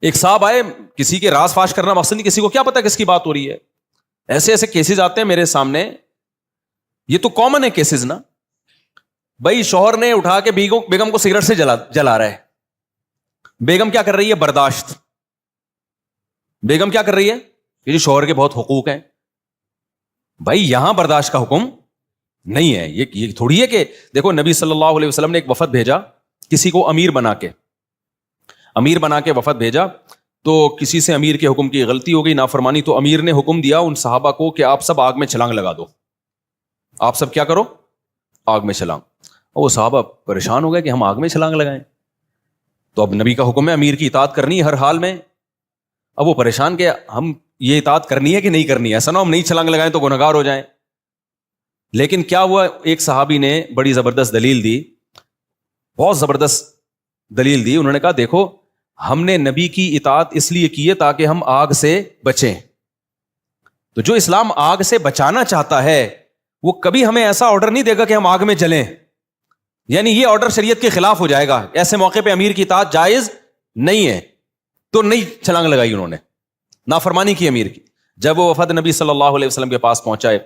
ایک صاحب آئے, کسی کے راز فاش کرنا مقصد نہیں, کسی کو کیا پتا کس کی بات ہو رہی ہے. ایسے ایسے کیسز آتے ہیں میرے سامنے, یہ تو کامن ہے کیسز نا. بھائی شوہر نے اٹھا کے بیگم کو سگریٹ سے جلا رہا ہے. بیگم کیا کر رہی ہے؟ برداشت. بیگم کیا کر رہی ہے؟ یہ شوہر کے بہت حقوق ہیں. بھائی یہاں برداشت کا حکم نہیں ہے. یہ تھوڑی ہے کہ دیکھو نبی صلی اللہ علیہ وسلم نے ایک وفد بھیجا, کسی کو امیر بنا کے وفد بھیجا, تو کسی سے امیر کے حکم کی غلطی ہو گئی, نافرمانی, تو امیر نے حکم دیا ان صحابہ کو کہ آپ سب آگ میں چھلانگ لگا دو. آپ سب کیا کرو؟ آگ میں چھلانگ. وہ صحابہ پریشان ہو گئے کہ ہم آگ میں چھلانگ لگائیں. تو اب نبی کا حکم ہے امیر کی اطاعت کرنی ہے ہر حال میں. اب وہ پریشان کہ ہم یہ اطاعت کرنی ہے کہ نہیں کرنی ہے, ایسا نہ ہم نہیں چھلانگ لگائیں تو گنہگار ہو جائیں. لیکن کیا ہوا, ایک صحابی نے بڑی زبردست دلیل دی, بہت زبردست دلیل دی. انہوں نے کہا دیکھو ہم نے نبی کی اطاعت اس لیے کی ہے تاکہ ہم آگ سے بچیں. تو جو اسلام آگ سے بچانا چاہتا ہے وہ کبھی ہمیں ایسا آرڈر نہیں دے گا کہ ہم آگ میں جلیں. یعنی یہ آرڈر شریعت کے خلاف ہو جائے گا. ایسے موقع پہ امیر کی اطاعت جائز نہیں ہے. تو نہیں چھلانگ لگائی انہوں نے, نافرمانی کی امیر کی. جب وہ وفد نبی صلی اللہ علیہ وسلم کے پاس پہنچائے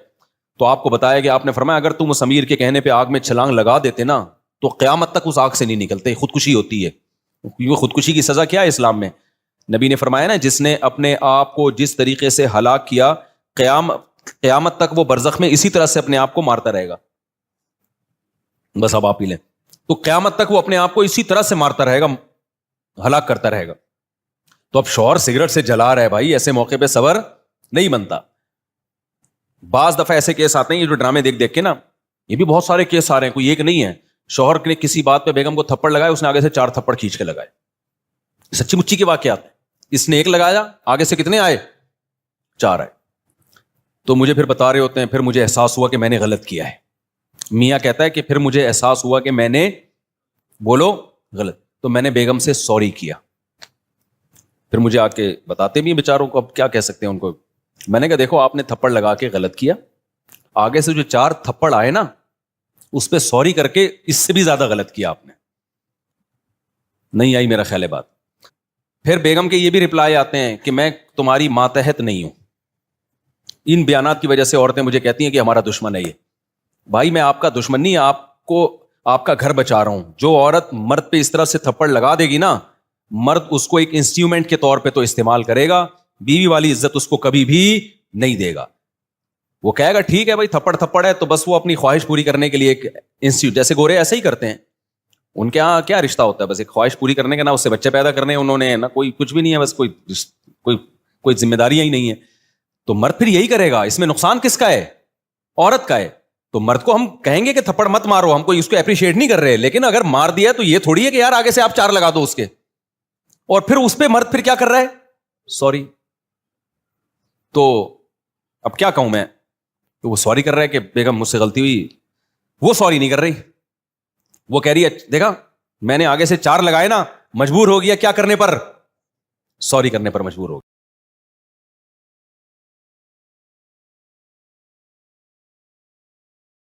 تو آپ کو بتایا کہ آپ نے فرمایا اگر تم اس امیر کے کہنے پہ آگ میں چھلانگ لگا دیتے نا تو قیامت تک اس آگ سے نہیں نکلتے, خودکشی ہوتی ہے. یہ خودکشی کی سزا کیا ہے اسلام میں؟ نبی نے فرمایا نا جس نے اپنے آپ کو جس طریقے سے ہلاک کیا قیامت تک وہ برزخ میں اسی طرح سے اپنے آپ کو مارتا رہے گا. بس اب آپ ہی لیں. تو قیامت تک وہ اپنے آپ کو اسی طرح سے مارتا رہے گا, ہلاک کرتا رہے گا. تو اب شوہر سگریٹ سے جلا رہا ہے, بھائی ایسے موقع پہ صبر نہیں بنتا. بعض دفعہ ایسے کیس آتے ہیں, یہ جو ڈرامے دیکھ کے نا, یہ بھی بہت سارے کیس آ رہے ہیں, کوئی ایک نہیں ہے. شوہر نے کسی بات پہ بیگم کو تھپڑ لگائے, اس نے آگے سے 4 تھپڑ کھینچ کے لگائے. سچی مچی کے واقعات ہیں. اس نے 1 لگایا, آگے سے کتنے آئے؟ 4 آئے. تو مجھے پھر بتا رہے ہوتے ہیں پھر مجھے احساس ہوا کہ میں نے غلط کیا ہے. میاں کہتا ہے کہ پھر مجھے احساس ہوا کہ میں نے بولو غلط, تو میں نے بیگم سے سوری کیا. پھر مجھے آ کے بتاتے بھی ہیں بیچاروں کو, اب کیا کہہ سکتے ہیں ان کو. میں نے کہا دیکھو آپ نے تھپڑ لگا کے غلط کیا, آگے سے جو 4 تھپڑ آئے نا اس پہ سوری کر کے اس سے بھی زیادہ غلط کیا آپ نے. نہیں آئی میرا خیال ہے بات. پھر بیگم کے یہ بھی رپلائی آتے ہیں کہ میں تمہاری ماتحت نہیں ہوں. ان بیانات کی وجہ سے عورتیں مجھے کہتی ہیں کہ ہمارا دشمن ہے یہ. بھائی میں آپ کا دشمن نہیں, آپ کو آپ کا گھر بچا رہا ہوں. جو عورت مرد پہ اس طرح سے تھپڑ لگا دے گی نا, مرد اس کو ایک انسٹرومنٹ کے طور پہ تو استعمال کرے گا, بیوی والی عزت اس کو کبھی بھی نہیں دے گا. وہ کہے گا ٹھیک ہے بھائی تھپڑ ہے, تو بس وہ اپنی خواہش پوری کرنے کے لیے ایک انسٹیٹیوٹ, جیسے گورے ایسے ہی کرتے ہیں. ان کے یہاں کیا رشتہ ہوتا ہے؟ بس ایک خواہش پوری کرنے کا, نہ اس سے بچے پیدا کرنے انہوں نے, نہ کوئی کچھ بھی نہیں ہے, بس کوئی ذمہ داریاں ہی نہیں ہے. تو مرد پھر یہی کرے گا. اس میں نقصان کس کا ہے؟ عورت کا ہے. تو مرد کو ہم کہیں گے کہ تھپڑ مت مارو, ہم کو اس کو اپریشیٹ نہیں کر رہے, لیکن اگر مار دیا تو یہ تھوڑی ہے کہ یار آگے سے آپ 4 لگا دو اس کے, اور پھر اس پہ مرد پھر کیا کر رہا ہے؟ سوری. تو اب کیا کہوں میں, تو وہ سوری کر رہا ہے کہ بیگم مجھ سے غلطی ہوئی. وہ سوری نہیں کر رہی, وہ کہہ رہی ہے دیکھا میں نے آگے سے 4 لگائے نا, مجبور ہو گیا کیا کرنے پر؟ سوری کرنے پر مجبور ہو گیا.